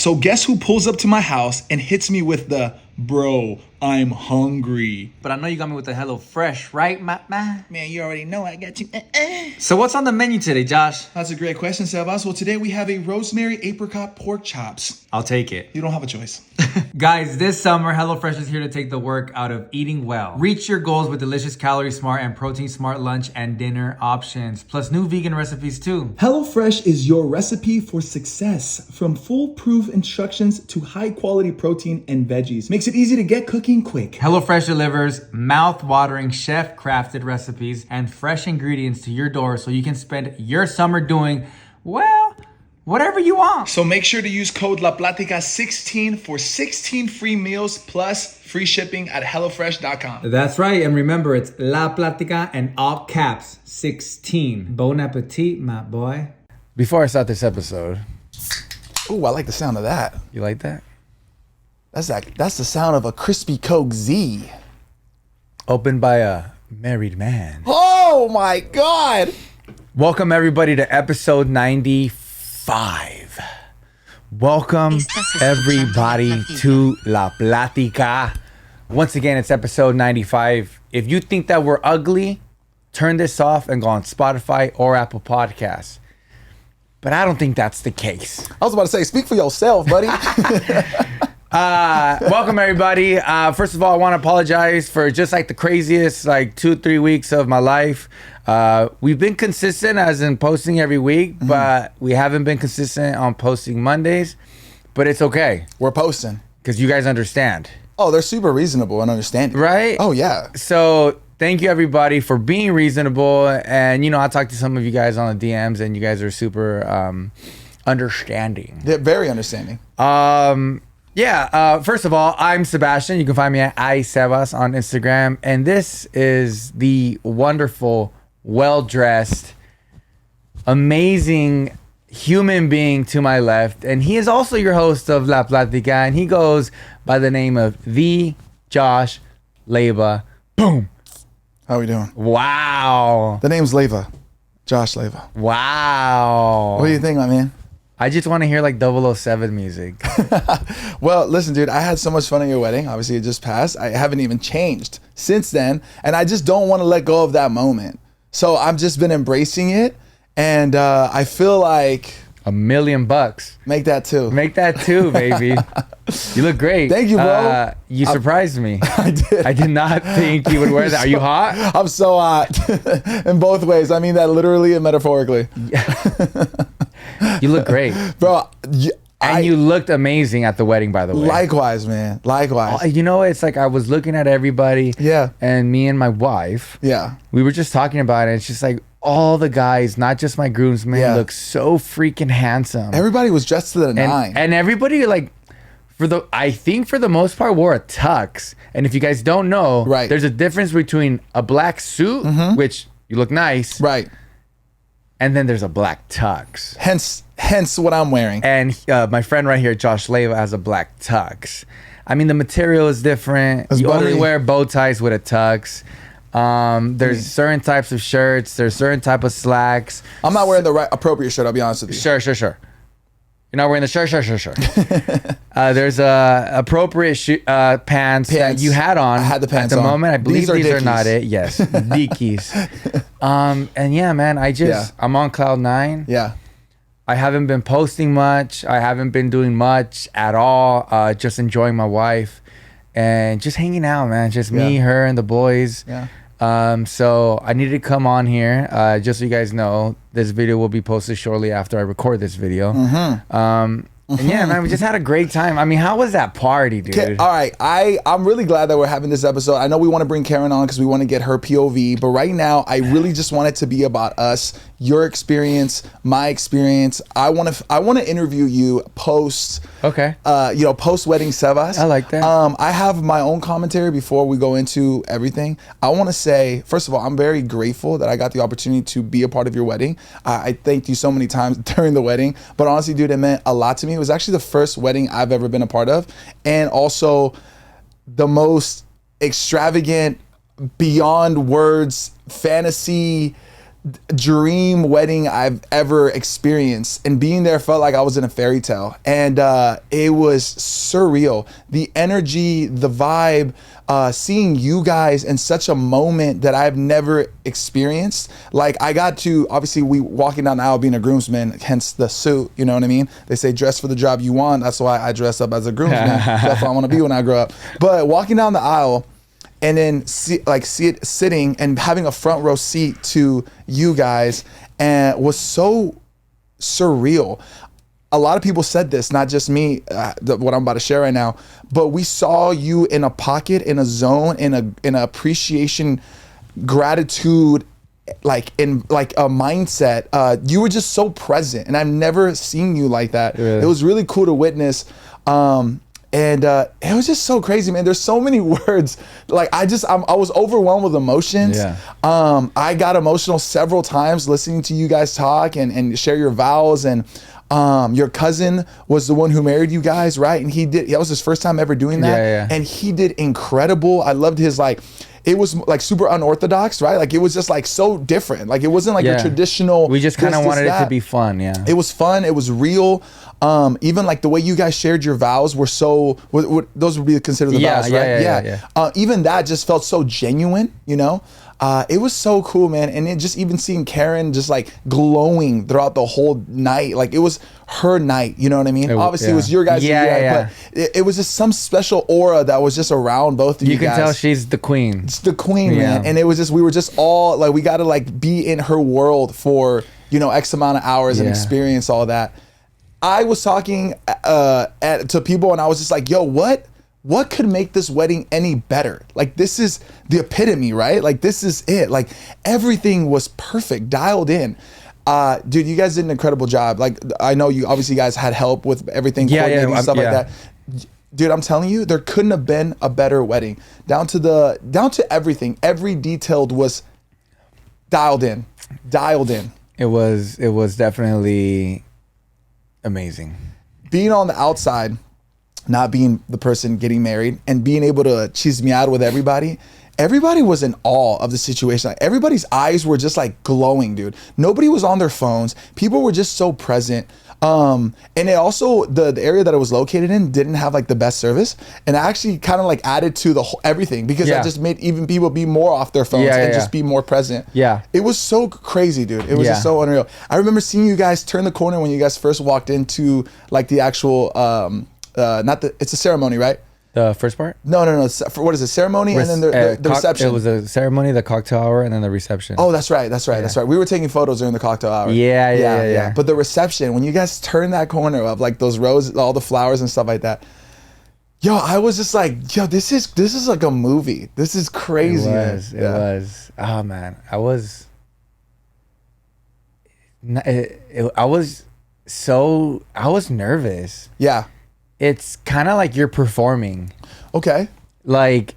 So guess who pulls up to my house and hits me with the, bro, I'm hungry. But I know you got me with the Hello Fresh, right, ma? Man, you already know I got you. So what's on the menu today, Josh? That's a great question, Sebas. Well, today we have a rosemary apricot pork chops. I'll take it. You don't have a choice. Guys, this summer, HelloFresh is here to take the work out of eating well. Reach your goals with delicious calorie smart and protein smart lunch and dinner options, plus new vegan recipes too. HelloFresh is your recipe for success. From foolproof instructions to high quality protein and veggies. Makes it easy to get cooking quick. HelloFresh delivers mouth-watering chef-crafted recipes and fresh ingredients to your door so you can spend your summer doing, well, whatever you want. So make sure to use code LaPlatica16 for 16 free meals plus free shipping at HelloFresh.com. That's right. And remember, it's La Platica and all caps 16. Bon appetit, my boy. Before I start this episode, Ooh, I like the sound of that. you like that? That's the sound of a crispy Coke Z. Opened by a married man. Oh my God. Welcome everybody to episode 95. Welcome everybody to La Platica. Once again, it's episode 95. If you think that we're ugly, turn this off and go on Spotify or Apple Podcasts. But I don't think that's the case. I was about to say, speak for yourself, buddy. Welcome everybody. First of all, I want to apologize for just like the craziest 2-3 weeks of my life. We've been consistent as in posting every week, but we haven't been consistent on posting Mondays. But it's okay We're posting. because you guys understand, Oh, they're super reasonable and understanding. right? Oh, yeah. So thank you everybody for being reasonable. And I talked to some of you guys on the DMs, and you guys are super understanding. They're very understanding. First of all, I'm Sebastian. You can find me at Ayyysebas on Instagram. And this is the wonderful, well-dressed, amazing human being to my left. And he is also your host of La Platica. And he goes by the name of Thejoshleyva. Boom. How we doing? Wow. The name's Leyva. Thejoshleyva. Wow. What do you think, my man? I just want to hear 007 music. Well, listen, dude, I had so much fun at your wedding. Obviously, it just passed. I haven't even changed since then. And I just don't want to let go of that moment. So I've just been embracing it. And I feel like... $1 million. Make that too. Make that too, baby. You look great. Thank you, bro. You surprised me. I did. I did not think you would wear that. Are you hot? I'm so hot. In both ways. I mean that literally and metaphorically. You look great. Bro, You looked amazing at the wedding, by the way. Likewise, man. Likewise. It's like I was looking at everybody. Yeah. And me and my wife, Yeah. we were just talking about it. It's just like all the guys, not just my groomsmen, Yeah. look so freaking handsome. Everybody was dressed to the nine. And everybody I think for the most part wore a tux. And if you guys don't know, Right. there's a difference between a black suit, which you look nice, Right. and then there's a black tux. Hence what I'm wearing. And my friend right here, Thejoshleyva, has a black tux. I mean, the material is different. It's You buttery. only wear bow ties with a tux. There's certain types of shirts. There's certain type of slacks. I'm not wearing the right appropriate shirt, I'll be honest with you. Sure. You're not wearing the shirt. There's appropriate pants that you had on. I had the pants at the on. moment. I believe these are not Dickies. it. Yes, Dickies. And yeah, man, I'm on cloud 9. Yeah. I haven't been posting much. I haven't been doing much at all. Just enjoying my wife and just hanging out, man. Just me, her, and the boys. Yeah. So I needed to come on here. Just so you guys know, this video will be posted shortly after I record this video. And yeah, man, we just had a great time. I mean, how was that party, dude? Okay, all right. I'm really glad that we're having this episode. I know we want to bring Karen on because we want to get her POV, but right now I really just want it to be about us, your experience, my experience. I want to interview you post post wedding Sebas. I like that. I have my own commentary before we go into everything. I want to say, first of all, I'm very grateful that I got the opportunity to be a part of your wedding. I thanked you so many times during the wedding, but honestly, dude, it meant a lot to me. It was actually the first wedding I've ever been a part of, and also the most extravagant, beyond words, fantasy, dream wedding I've ever experienced, and being there felt like I was in a fairy tale, and it was surreal. The energy, the vibe, seeing you guys in such a moment that I've never experienced. Like, I got to, obviously, we walking down the aisle being a groomsman, hence the suit, you know what I mean? They say dress for the job you want. That's why I dress up as a groomsman. That's what I want to be when I grow up. But walking down the aisle, and then sitting and having a front row seat to you guys, and was so surreal. A lot of people said this, not just me, what I'm about to share right now, but we saw you in a pocket, in a zone, in a appreciation, gratitude, like in like a mindset. You were just so present, and I've never seen you like that. Really? It was really cool to witness. And it was just so crazy, man. There's so many words. Like, I was overwhelmed with emotions. Yeah. I got emotional several times listening to you guys talk and share your vows. And your cousin was the one who married you guys, right? And that was his first time ever doing that. Yeah. And he did incredible. I loved his, like, it was like super unorthodox, right? Like, it was just like so different. Like, it wasn't like your traditional. We just kind of wanted it to be fun. Yeah. It was fun. It was real. Even like the way you guys shared your vows were so, those would be considered the vows, right? Yeah. Even that just felt so genuine, you know? It was so cool, man. And it just, even seeing Karen just like glowing throughout the whole night, like it was her night, you know what I mean? Obviously it was your guys' night, but it was just some special aura that was just around both of you guys. You can tell she's the queen. It's the queen, man. And it was just, we were just all like, we got to like be in her world for, you know, X amount of hours and experience all that. I was talking to people, and I was just like, yo, what could make this wedding any better? Like, this is the epitome, right? Like, this is it. Like, everything was perfect, dialed in. Dude, you guys did an incredible job. Like, I know you obviously guys had help with everything, coordinating and stuff like that. Dude, I'm telling you, there couldn't have been a better wedding. Down to everything. Every detail was dialed in. It was definitely amazing. Being on the outside, not being the person getting married, and being able to chismear with everybody was in awe of the situation. Like, everybody's eyes were just like glowing, dude. Nobody was on their phones. People were just so present. And it also, the area that it was located in didn't have like the best service, and actually kind of like added to the whole everything, because that just made even people be more off their phones and just be more present. It was so crazy, dude. It was just so unreal. I remember seeing you guys turn the corner when you guys first walked into like the actual it's a ceremony, right? The first part? No. What is it? Ceremony and then the reception. It was a ceremony, the cocktail hour, and then the reception. Oh, that's right. We were taking photos during the cocktail hour. Yeah. But the reception, when you guys turned that corner of like those roses, all the flowers and stuff like that, yo, I was just like, yo, this is like a movie. This is crazy. It was. Oh man, I was nervous. Yeah. It's kind of like you're performing. Okay. Like,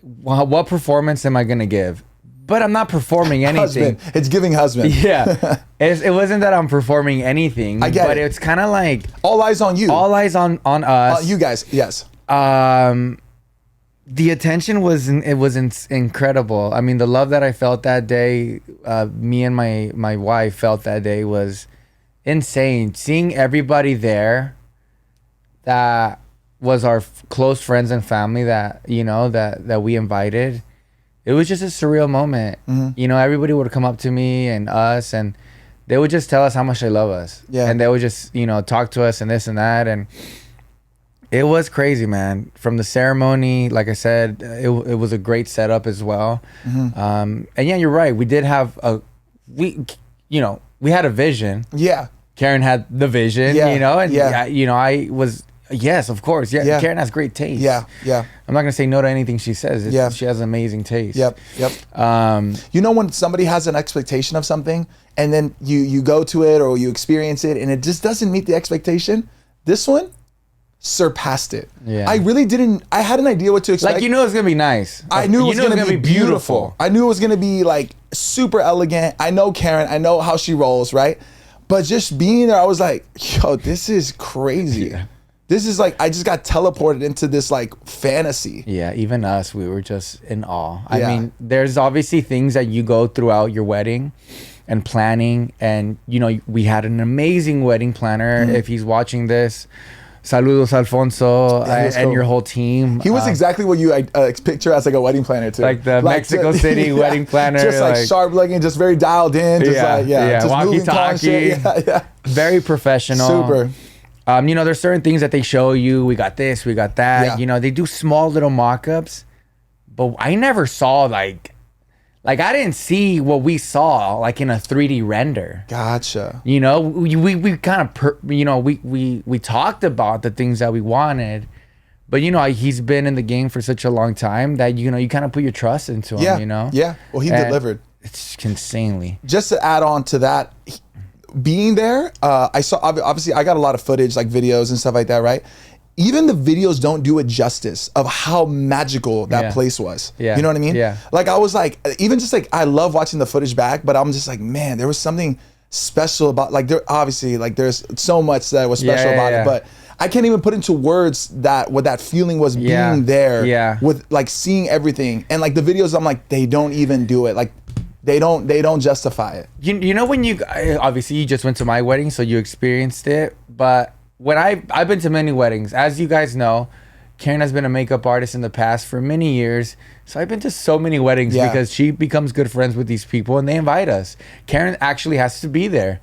what performance am I going to give? But I'm not performing anything. Husband. It's giving husband. Yeah. It wasn't that I'm performing anything. I get but it. It's kind of like... all eyes on you. All eyes on us. You guys, yes. The attention was incredible. I mean, the love that I felt that day, me and my wife felt that day, was insane. Seeing everybody there that was our close friends and family that, you know, that we invited, it was just a surreal moment. You know, everybody would come up to me and us, and they would just tell us how much they love us. And they would just, you know, talk to us and this and that. And it was crazy, man. From the ceremony, like I said, it was a great setup as well. And yeah, you're right. We did have we had a vision. Yeah. Karen had the vision, you know, and I was... Yes, of course. Yeah. Karen has great taste. Yeah. I'm not gonna say no to anything she says. She has amazing taste. Yep. You know, when somebody has an expectation of something, and then you go to it or you experience it, and it just doesn't meet the expectation, this one surpassed it. I really didn't. I had an idea what to expect. Like, you knew it was gonna be nice. I knew it was gonna be beautiful. I knew it was gonna be like super elegant. I know Karen. I know how she rolls, right? But just being there, I was like, yo, this is crazy. this is like, I just got teleported into this like fantasy. Yeah, even us, we were just in awe. I Yeah. mean, there's obviously things that you go throughout your wedding and planning, and you know, we had an amazing wedding planner. If he's watching this, saludos Alfonso, Yeah, he was and cool. your whole team. He was exactly what you picture as like a wedding planner too. Like the Mexico City wedding planner, Just like, like- sharp looking, just very dialed in. Just just moving calm shit. Yeah. very professional. Super. You know, there's certain things that they show you. We got this, we got that. Yeah. You know, they do small little mock-ups, but I never saw like I didn't see what we saw like in a 3D render. Gotcha. You know, we kind of we talked about the things that we wanted, but you know, he's been in the game for such a long time that you know, you kind of put your trust into him. Yeah. You know. Yeah. Well, he And delivered. It's insanely. Just to add on to that, being there, I saw, obviously I got a lot of footage, like videos and stuff like that, right? Even the videos don't do it justice of how magical that Yeah. place was. Yeah. You know what I mean? Yeah. Like I was like, even just like, I love watching the footage back, but I'm just like, man, there was something special about, like there, obviously like there's so much that was special about it, but I can't even put into words that what that feeling was being there with like seeing everything. And like the videos, I'm like, they don't even do it. Like they don't justify it. You know, when you obviously you just went to my wedding, so you experienced it. But when I've been to many weddings, as you guys know, Karen has been a makeup artist in the past for many years. So I've been to so many weddings because she becomes good friends with these people and they invite us. Karen actually has to be there.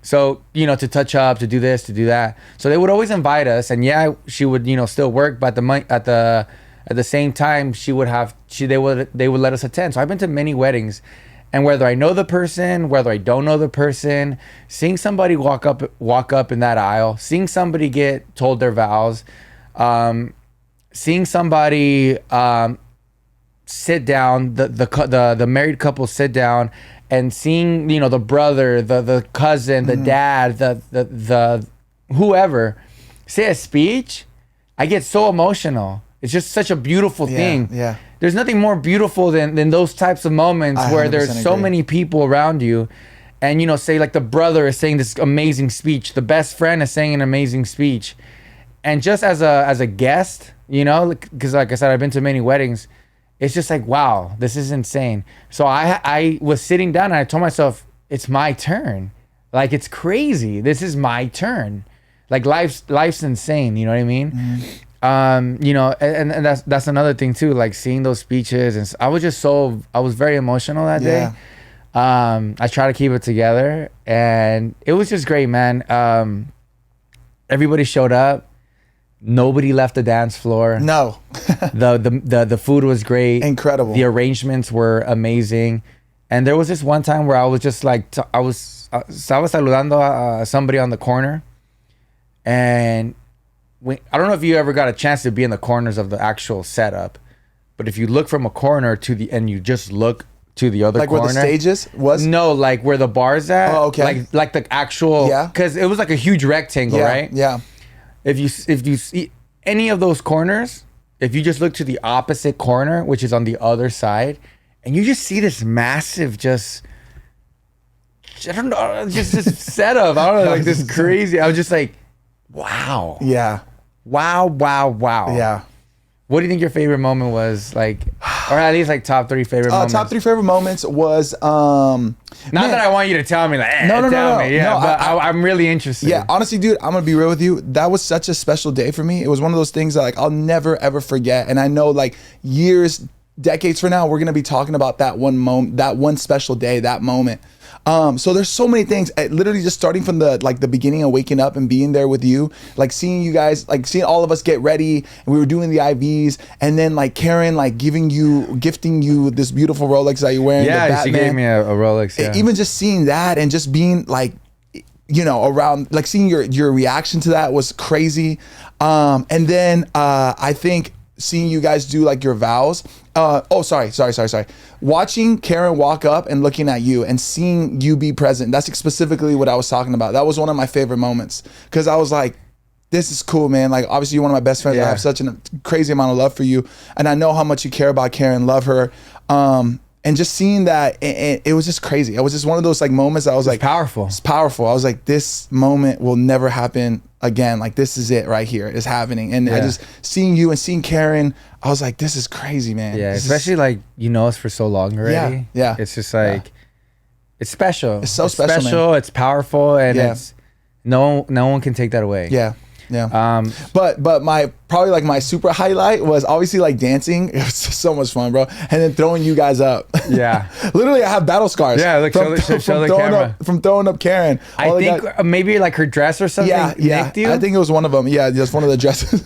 So, you know, to touch up, to do this, to do that. So they would always invite us, and yeah, she would, you know, still work, but at the same time they would let us attend. So I've been to many weddings. And whether I know the person, whether I don't know the person, seeing somebody walk up in that aisle, seeing somebody get told their vows, seeing somebody sit down, the married couple sit down, and seeing, you know, the brother, the cousin, the dad, the whoever say a speech, I get so emotional. It's just such a beautiful thing. Yeah. There's nothing more beautiful than those types of moments where there's so many people around you, and you know, say like the brother is saying this amazing speech, the best friend is saying an amazing speech, and just as a guest, you know, because like I said, I've been to many weddings, it's just like, wow, this is insane. So I was sitting down and I told myself, it's my turn. Like, it's crazy. This is my turn. Like life's insane. You know what I mean? You know, and that's another thing too, like seeing those speeches, and I was very emotional that day. I try to keep it together, and it was just great, man. Everybody showed up. Nobody left the dance floor. No. The food was great. Incredible. The arrangements were amazing. And there was this one time where I was just like, estaba saludando a somebody on the corner, and I don't know if you ever got a chance to be in the corners of the actual setup, but if you look from a corner and you just look to the other corner, like where the stages was. No, like where the bar's at. Oh, okay. Like the actual. Yeah. Because it was like a huge rectangle, right? Yeah. If you see any of those corners, if you just look to the opposite corner, which is on the other side, and you just see this massive, I don't know, just this setup. I don't know, like this crazy. I was just like, wow. Yeah. Wow. Yeah. What do you think your favorite moment was, like, or at least like top 3 favorite moments? Top 3 favorite moments was Not that I want you to tell me, like, No. tell me. Yeah, No, but I'm really interested. Yeah, honestly, dude, I'm gonna be real with you. That was such a special day for me. It was one of those things that like I'll never ever forget. And I know like years, decades from now, we're gonna be talking about that one moment, that one special day, that moment. So there's so many things. Literally just starting from the beginning of waking up and being there with you, like seeing you guys, like seeing all of us get ready, and we were doing the IVs, and then like Karen like gifting you this beautiful Rolex that you're wearing. Yeah, she gave me a Rolex. Yeah. Even just seeing that and just being like, you know, around, like seeing your reaction to that was crazy. And then I think seeing you guys do like your vows. Sorry. Watching Karen walk up and looking at you and seeing you be present. That's specifically what I was talking about. That was one of my favorite moments, because I was like, this is cool, man. Like, obviously you're one of my best friends. Yeah. I have such a crazy amount of love for you. And I know how much you care about Karen, love her. And just seeing that, it was just crazy. It was just one of those like moments I was like, powerful. It's powerful. I was like, this moment will never happen again, like this is it right here. It's happening. And I Yeah. just seeing you and seeing Karen, I was like, this is crazy, man. Yeah, This is- especially like you know us for so long already. Yeah. It's just like it's special. It's so special, man. It's powerful, and Yeah. it's no one can take that away. yeah. But my probably like my super highlight was obviously like dancing. It was so much fun, bro. And then throwing you guys up. Yeah. Literally, I have battle scars. Yeah, look, show the throwing camera. from throwing up Karen. I All think maybe like her dress or something. yeah. nicked you? I think it was one of them. Yeah, just one of the dresses.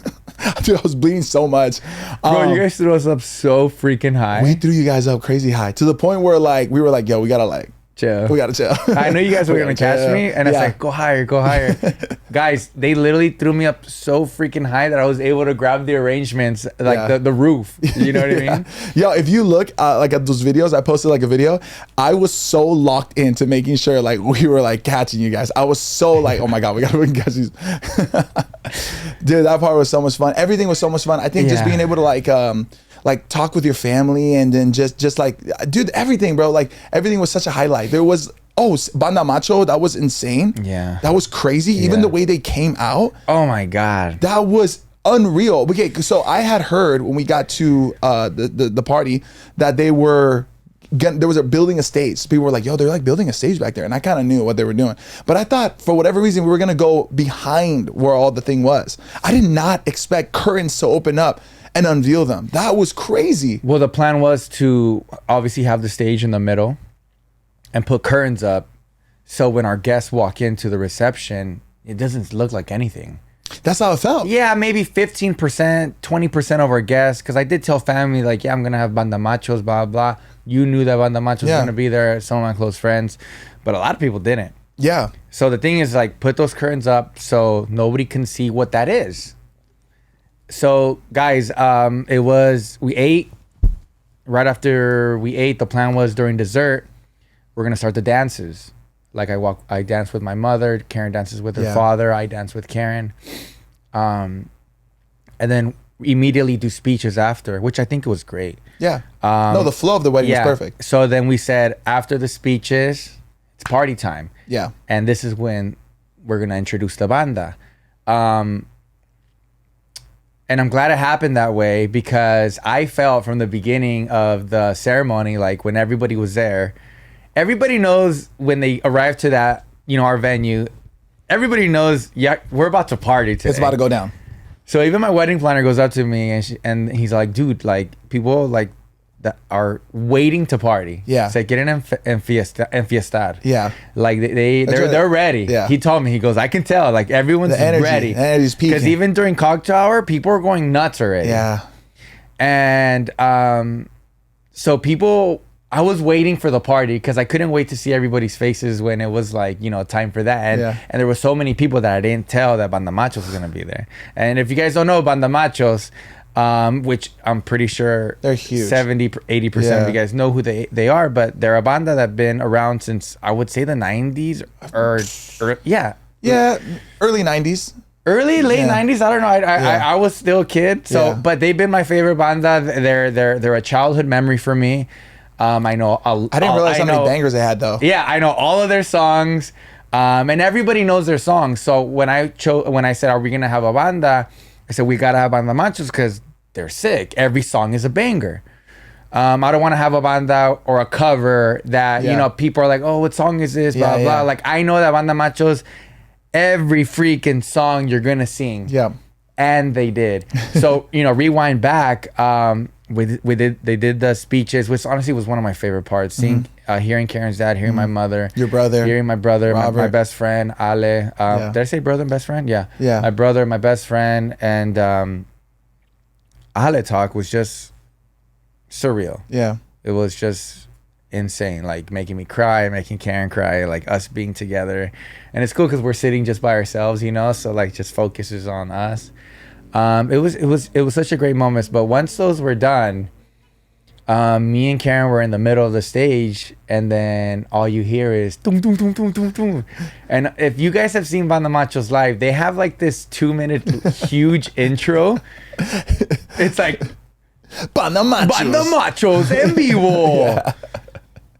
Dude, I was bleeding so much. Bro, you guys threw us up so freaking high. We threw you guys up crazy high to the point where like we were like, yo, we gotta chill. I know you guys were gonna catch me, and I was like, go higher. Guys, they literally threw me up so freaking high that I was able to grab the arrangements, like the roof. You know what I mean? Yo, if you look like at those videos, I posted like a video. I was so locked into making sure like we were like catching you guys. I was so like, oh my god, we gotta catch these. Dude, that part was so much fun. Everything was so much fun. I think just being able to like talk with your family and then just like, dude, everything, bro. Like everything was such a highlight. There was Banda Macho, that was insane. Yeah. That was crazy. Even the way they came out. Oh my god. That was unreal. Okay, so I had heard when we got to the party that they were building a stage. People were like, yo, they're like building a stage back there. And I kind of knew what they were doing. But I thought for whatever reason, we were going to go behind where all the thing was. I did not expect curtains to open up and unveil them. That was crazy. Well, the plan was to obviously have the stage in the middle and put curtains up. So when our guests walk into the reception, it doesn't look like anything. That's how it felt. Yeah, maybe 15%, 20% of our guests. Because I did tell family, like, yeah, I'm going to have Banda Machos, blah, blah. You knew that Banda Machos was going to be there, some of my close friends. But a lot of people didn't. Yeah. So the thing is, like, put those curtains up so nobody can see what that is. So, guys, we ate. Right after we ate, the plan was during dessert, we're going to start the dances. Like I dance with my mother, Karen dances with her father, I dance with Karen. And then immediately do speeches after, which I think was great. Yeah. No, the flow of the wedding was perfect. So then we said after the speeches, it's party time. Yeah. And this is when we're going to introduce the banda. And I'm glad it happened that way because I felt from the beginning of the ceremony, like when everybody was there, everybody knows when they arrive to that, our venue, everybody knows, we're about to party today. It's about to go down. So even my wedding planner goes up to me and he's like, dude, like people like that are waiting to party. Yeah. It's like getting enfiestar. Yeah. Like they're ready. Yeah. He told me, he goes, I can tell, like everyone's ready. The energy's peaking. Because even during cocktail hour, people are going nuts already. Yeah. And so I was waiting for the party because I couldn't wait to see everybody's faces when it was like, time for that. And there were so many people that I didn't tell that Banda Machos was going to be there. And if you guys don't know Banda Machos, which I'm pretty sure they're huge. 70, 80% of you guys know who they are, but they're a banda that have been around since I would say the 90s or Yeah, early 90s. Late 90s. I don't know. I was still a kid. So, but they've been my favorite banda. They're a childhood memory for me. I know. I didn't realize how many bangers they had though. Yeah, I know all of their songs, and everybody knows their songs. So when I said, "Are we gonna have a banda?" I said, "We gotta have Banda Machos because they're sick. Every song is a banger." I don't want to have a banda or a cover that people are like, "Oh, what song is this?" Blah blah. Like I know that Banda Machos, every freaking song you're gonna sing. Yeah. And they did. So rewind back. They did the speeches, which honestly was one of my favorite parts. Seeing, hearing Karen's dad, hearing my mother, your brother, hearing my brother, my best friend Ale. Did I say brother and best friend? Yeah. My brother, my best friend, and Ale talk was just surreal. Yeah. It was just insane, like making me cry, making Karen cry, like us being together, and it's cool because we're sitting just by ourselves, so like just focuses on us. It was such a great moment. But once those were done, me and Karen were in the middle of the stage, and then all you hear is tum tum tum tum tum tum. And if you guys have seen Banda Machos live, they have like this 2-minute huge intro. It's like Banda Machos en vivo.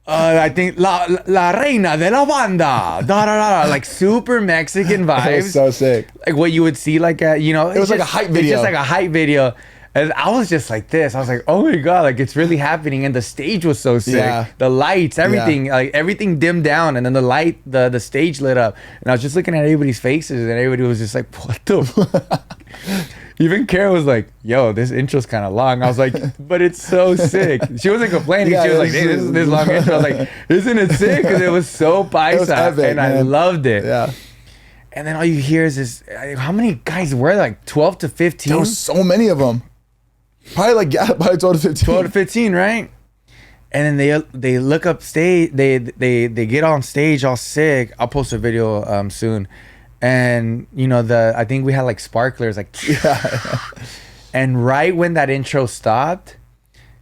I think la reina de la banda, da da da, like super Mexican vibes. It was so sick. Like what you would see, like it was like a hype video. It's just like a hype video. And I was just like this. I was like, oh my God, like it's really happening. And the stage was so sick. Yeah. The lights, everything, like everything dimmed down. And then the stage lit up. And I was just looking at everybody's faces and everybody was just like, what the Even Kara was like, yo, this intro's kind of long. I was like, but it's so sick. She wasn't complaining. Yeah, she was like, hey, this is this long intro. I was like, isn't it sick? Because it was so paisa. epic, and I man. loved it. Yeah. And then all you hear is this, how many guys were there? Like 12 to 15? There was so many of them. Probably 12 to 15. 12 to 15, right? And then they look up stage, they get on stage all sick. I'll post a video soon. And you know, I think we had like sparklers, like and right when that intro stopped,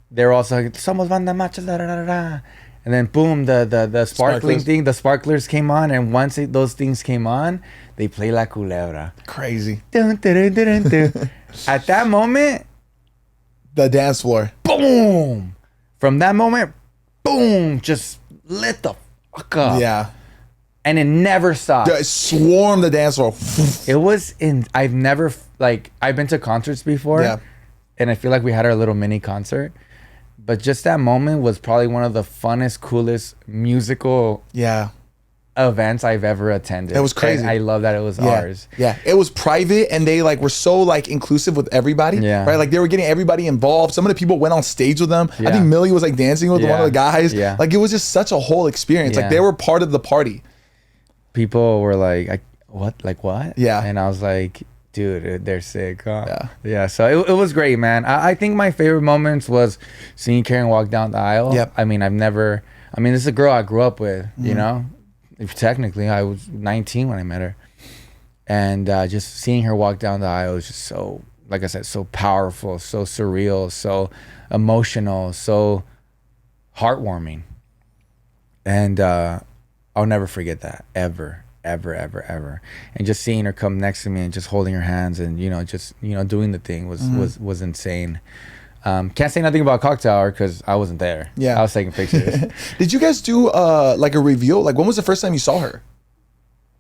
they're also like, Somos banda macho, da, da, da, da. And then boom, the sparkling thing, the sparklers came on, and once those things came on, they play La Culebra. Crazy. Dun, dun, dun, dun, dun. At that moment, The dance floor. boom. From that moment, boom, just lit the fuck up. Yeah. And it never stopped. It swarmed the dance floor. It was I've never, like, I've been to concerts before. Yeah. And I feel like we had our little mini concert. But just that moment was probably one of the funnest, coolest musical Yeah. events I've ever attended. It was crazy. And I love that it was ours. Yeah. It was private and they like were so like inclusive with everybody. Yeah. Right. Like they were getting everybody involved. Some of the people went on stage with them. I Yeah. think Millie was like dancing with one of the guys. Yeah. Like it was just such a whole experience. Yeah. Like they were part of the party. People were like, what? Like what? Yeah. And I was like, dude, they're sick. Huh? Yeah. Yeah. So it was great, man. I think my favorite moments was seeing Karen walk down the aisle. Yep. I mean, this is a girl I grew up with, you know? Technically, I was 19 when I met her. And just seeing her walk down the aisle was just so, like I said, so powerful, so surreal, so emotional, so heartwarming. And I'll never forget that, ever, ever, ever, ever. And just seeing her come next to me and just holding her hands and, just doing the thing was insane. Can't say nothing about cocktail hour because I wasn't there. Yeah. I was taking pictures. Did you guys do like a reveal? Like when was the first time you saw her?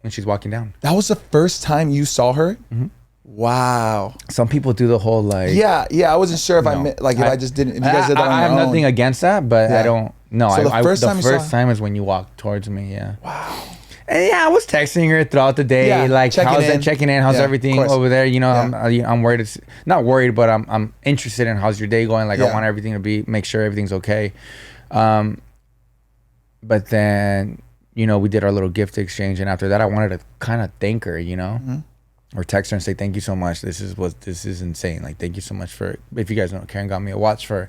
When she's walking down. That was the first time you saw her? Mm-hmm. Wow. Some people do the whole like. Yeah. I wasn't sure if No. if I just didn't. If you guys did that on I your have own. nothing against that, but Yeah. I don't. No, So the first time you saw her- time is when you walked towards me. Yeah. Wow. And yeah, I was texting her throughout the day, Yeah, like checking in, how's Yeah, everything of course. over there? Yeah. I'm worried. Not worried, but I'm interested in how's your day going. Like I Yeah. want everything to make sure everything's okay. But then we did our little gift exchange, and after that, I wanted to kind of thank her, or text her and say thank you so much. This is insane. Like thank you so much for. If you guys know, Karen got me a watch for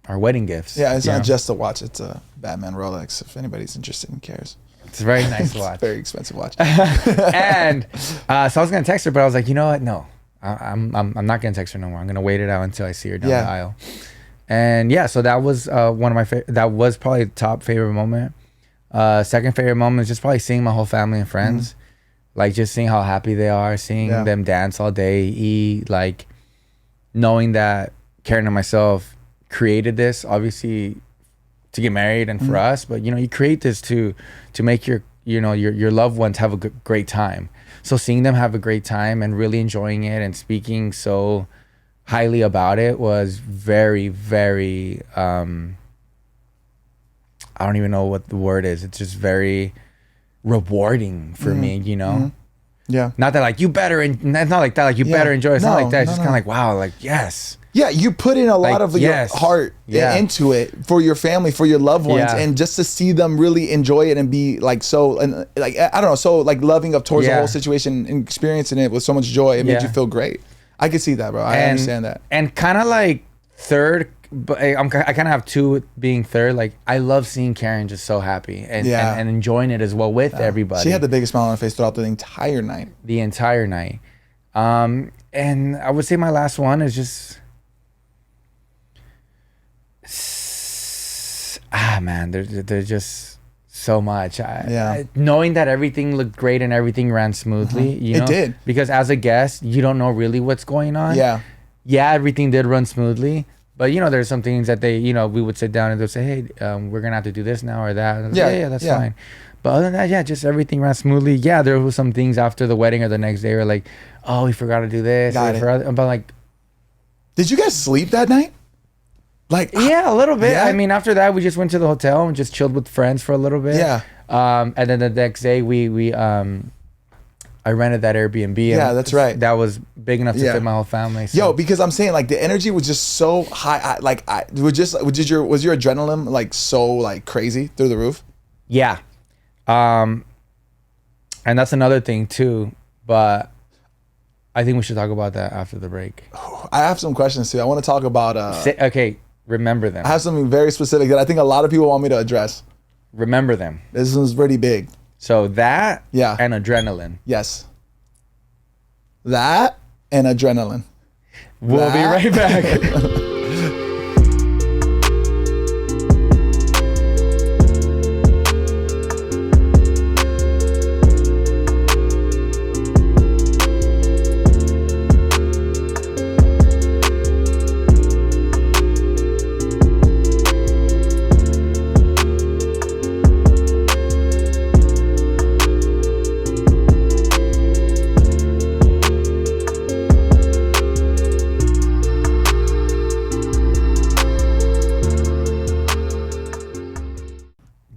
our wedding gifts. Yeah, it's you not know? just a watch. It's a Batman Rolex. If anybody's interested and cares. It's a very nice watch. Very expensive watch. And so I was gonna text her, but I was like, you know what? No, I'm not gonna text her no more. I'm gonna wait it out until I see her down the aisle. And yeah, so that was one of my that was probably the top favorite moment. Second favorite moment is just probably seeing my whole family and friends, like just seeing how happy they are, seeing them dance all day, eat, like knowing that Karen and myself created this obviously to get married and for us, but you create this to make your loved ones have a great time. So seeing them have a great time and really enjoying it and speaking so highly about it was very, very I don't even know what the word is. It's just very rewarding for me, Yeah. Not that like you better, it's not like that. Like you better enjoy. It's not like that. It's just kind of like, wow, like, yes. Yeah, you put in a lot of your yes. heart Yeah. into it for your family, for your loved ones, Yeah. and just to see them really enjoy it and be like so, and like I don't know, so like loving up towards the whole situation and experiencing it with so much joy, it made you feel great. I can see that, bro. I understand that. And kind of like third, but I kind of have two being third. Like I love seeing Karen just so happy and enjoying it as well with everybody. She had the biggest smile on her face throughout the entire night. The entire night. And I would say my last one is just. Man, there's just so much. Knowing that everything looked great and everything ran smoothly, It did. Because as a guest, you don't know really what's going on. Yeah. Yeah, everything did run smoothly, But there's some things that they, we would sit down and they'll say, hey, we're gonna have to do this now or that. And yeah, that's fine. But other than that, yeah, just everything ran smoothly. Yeah, there was some things after the wedding or the next day were like, oh, we forgot to do this. But like, did you guys sleep that night? Like, yeah, a little bit. Yeah? I mean, after that, we just went to the hotel and just chilled with friends for a little bit. Yeah. And then the next day, I rented that Airbnb. Yeah, that's right. That was big enough to fit my whole family. So. Yo, because I'm saying like the energy was just so high. Was your adrenaline like so like crazy through the roof? Yeah. And that's another thing too. But I think we should talk about that after the break. I have some questions too. I want to talk about. Okay, remember them. I have something very specific that I think a lot of people want me to address. Remember them. This one's pretty big. So that and adrenaline. Yes. That and adrenaline. We'll be right back.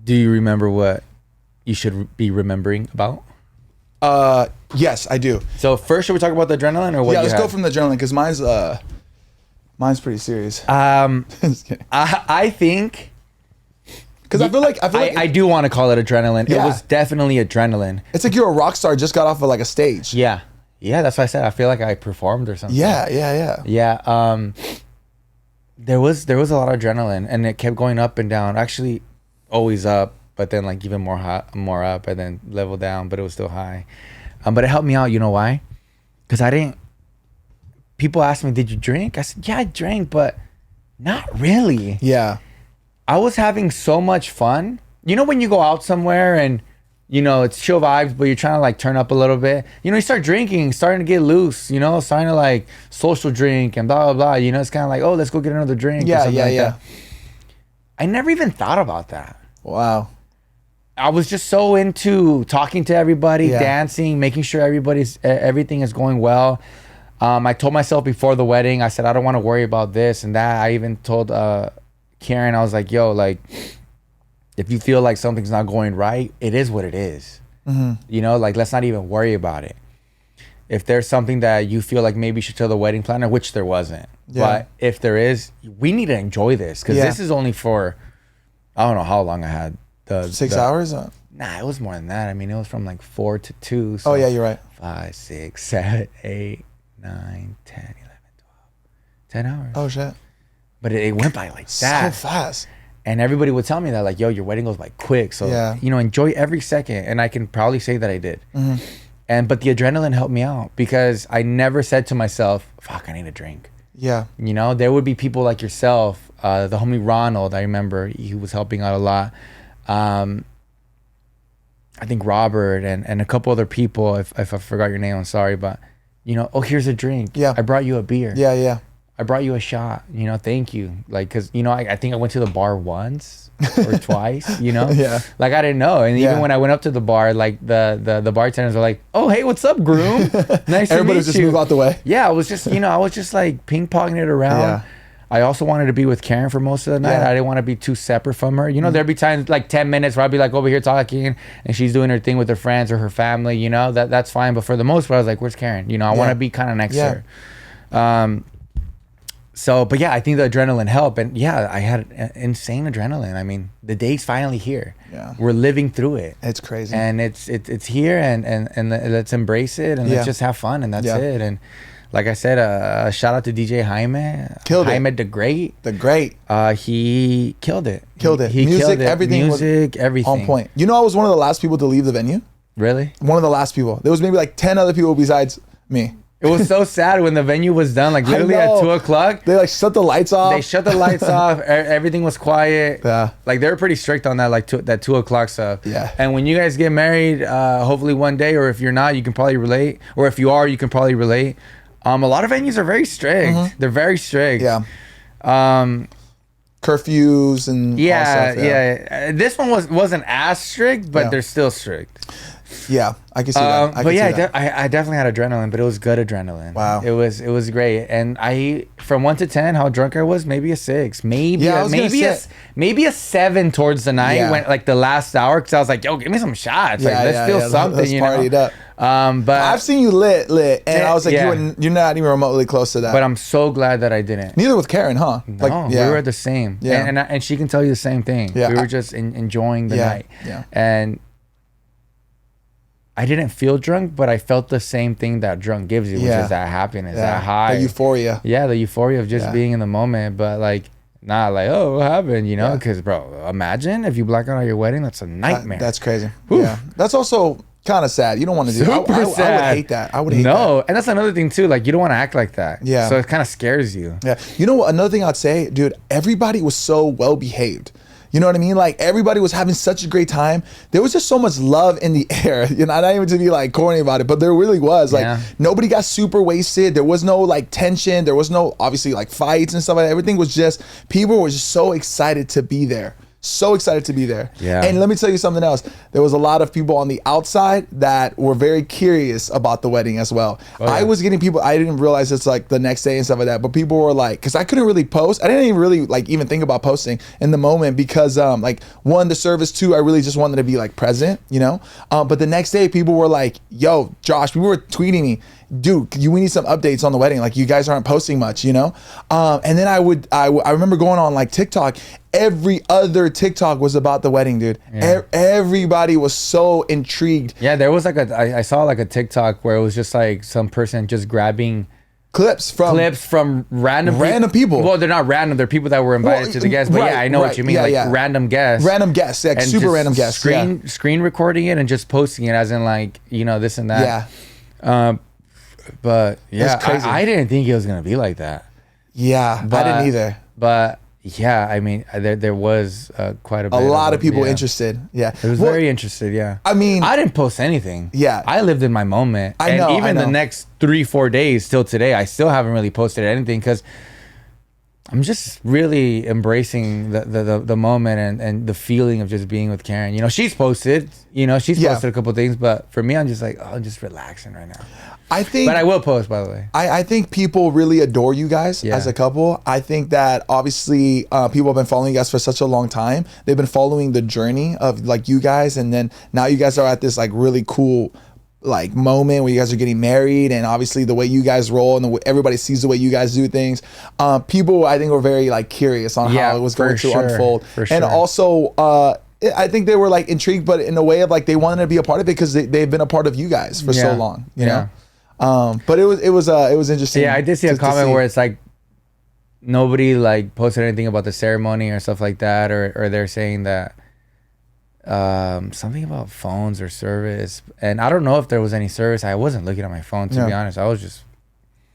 Do you remember what you should be remembering about? Yes, I do. So first, should we talk about the adrenaline or what? Yeah, let's go from the adrenaline because mine's pretty serious. I think because I feel like I do want to call it adrenaline. Yeah. It was definitely adrenaline. It's like you're a rock star just got off of like a stage. Yeah, that's why I said I feel like I performed or something. Yeah. There was a lot of adrenaline and it kept going up and down. Actually, always up, but then like even more up, and then level down, but it was still high. But it helped me out. You know why? Because I didn't. People asked me, "Did you drink?" I said, "Yeah, I drank, but not really." Yeah. I was having so much fun. You know when you go out somewhere and it's chill vibes, but you're trying to like turn up a little bit. You start drinking, starting to get loose. Starting to like social drink and blah blah blah. It's kind of like, oh, let's go get another drink. Yeah. That. I never even thought about that. Wow. I was just so into talking to everybody, dancing, making sure everything is going well. I told myself before the wedding, I said, I don't want to worry about this and that. I even told Karen, I was like, yo, like, if you feel like something's not going right, it is what it is. Mm-hmm. Like, let's not even worry about it. If there's something that you feel like maybe you should tell the wedding planner, which there wasn't. Yeah. But if there is, we need to enjoy this because this is only for, I don't know how long I had. 6 hours? Nah, it was more than that. I mean, it was from like 4 to 2. So oh, yeah, you're right. 5, 6, 7, 8, 9, 10, 11, 12. 10 hours. Oh, shit. But it went by like that. So fast. And everybody would tell me that, like, yo, your wedding goes by quick. So, enjoy every second. And I can probably say that I did. Mm-hmm. But the adrenaline helped me out because I never said to myself, fuck, I need a drink. Yeah. There would be people like yourself, the homie Ronald, I remember he was helping out a lot. I think Robert and a couple other people, if I forgot your name, I'm sorry, but oh, here's a drink. Yeah. I brought you a beer. Yeah. I brought you a shot, thank you. Like, cause I think I went to the bar once or twice, Yeah. Like I didn't know. And even when I went up to the bar, like the bartenders were like, oh, hey, what's up, groom? Nice to Everybody meet just you. move out the way. Yeah. I was just like ping ponging it around. Yeah. I also wanted to be with Karen for most of the night. Yeah. I didn't want to be too separate from her. There'd be times like 10 minutes where I'd be like over here talking and she's doing her thing with her friends or her family, that's fine. But for the most part, I was like, where's Karen? I want to be kind of next to her. But yeah, I think the adrenaline helped. And yeah, I had insane adrenaline. I mean, the day's finally here. Yeah. We're living through it. It's crazy. And it's here and let's embrace it and let's just have fun and that's it. And like I said, shout out to DJ Jaime. Jaime the Great. The Great. He killed it. He music, killed it. everything. Everything. On point. I was one of the last people to leave the venue. Really? One of the last people. There was maybe like 10 other people besides me. It was so sad when the venue was done, like literally at 2:00. They like shut the lights off. They shut the lights off. Everything was quiet. Yeah. Like they were pretty strict on that, like that 2:00 stuff. Yeah. And when you guys get married, hopefully one day, or if you're not, you can probably relate. Or if you are, you can probably relate. A lot of venues are very strict. Mm-hmm. They're very strict. Yeah. Curfews and all stuff, This one wasn't as strict, but Yeah. they're still strict. Yeah, I can see that. But yeah, I definitely had adrenaline, but it was good adrenaline. Wow. It was great. And from 1 to 10, how drunk I was, maybe a 6, maybe Yeah, I was gonna maybe a 7 towards the night Yeah. when like the last hour, because I was like, yo, give me some shots. Like, Yeah, let's feel something. Let's party it up. But I've seen you lit, and I was like, Yeah. you're not even remotely close to that. but I'm so glad that I didn't. Neither with Karen, huh? No, we were the same. Yeah. And she can tell you the same thing. Yeah. We were just enjoying the night. Yeah. And I didn't feel drunk, but I felt the same thing that drunk gives you, which is that happiness, that high. the euphoria. Yeah, the euphoria of just Yeah. being in the moment, but like not like, oh, what happened, you know? Yeah. Because, bro, imagine if you black out at your wedding, that's a nightmare. That's crazy. Yeah, that's also kind of sad. You don't want to do. Super I sad. would hate that. I would hate that. No, and that's another thing too. Like, you don't want to act like that. Yeah. So it kind of scares you. Yeah. You know what? Another thing I'd say, dude, everybody was so well behaved. You know what I mean? Like, everybody was having such a great time. There was just so much love in the air. You know, not even to be like corny about it, but there really was. Like, Yeah. nobody got super wasted. There was no like tension. There was no obviously like fights and stuff like that. Everything was just, people were just so excited to be there. So excited to be there. Yeah. And let me tell you something else. There was a lot of people on the outside that were very curious about the wedding as well. Oh, yeah. I was getting people, I didn't realize it's like the next day and stuff like that, but people were like, because I couldn't really post. I didn't even really like even think about posting in the moment because like one, the service, two, I really just wanted to be like present, you know? But the next day people were like, yo, Josh, people were tweeting me, dude, we need some updates on the wedding. Like, you guys aren't posting much, you know? And then I remember going on like TikTok. Every other TikTok was about the wedding, dude. Yeah. Everybody was so intrigued. Yeah, there was like I saw like a TikTok where it was just like some person just grabbing Clips from random people. Well, they're not random. They're people that were invited to the guests. But yeah, I know what you mean. Random guests. Random guests, like And super just random guests. Screen recording it and just posting it as in like, you know, this and that. Yeah. But yeah, That's crazy. I didn't think it was gonna be like that. Yeah, I didn't either. But yeah, I mean, there was quite a bit. A lot of people yeah. interested. Yeah. It was very interested. Yeah. I mean, I didn't post anything. Yeah. I lived in my moment. I know, Even I know. the next 3-4 days till today, I still haven't really posted anything because I'm just really embracing the moment and the feeling of just being with Karen. You know, she's posted. You know, she's Yeah. posted a couple things, but for me, I'm just like, oh, I'm just relaxing right now. I think, But I will post, by the way. I think people really adore you guys Yeah. as a couple. I think that obviously people have been following you guys for such a long time. They've been following the journey of like you guys, and then now you guys are at this like really cool like moment where you guys are getting married, and obviously the way you guys roll and the way everybody sees the way you guys do things. People I think were very like curious on Yeah, how it was for going to sure, unfold, for and sure. also I think they were like intrigued, but in a way of like they wanted to be a part of it because they've been a part of you guys for so Yeah. long, you Yeah. know. But it was interesting. Yeah, I did see a to comment see. where it's like nobody like posted anything about the ceremony or stuff like that, or they're saying that something about phones or service, and I don't know if there was any service. I wasn't looking at my phone to Yeah. be honest. I was just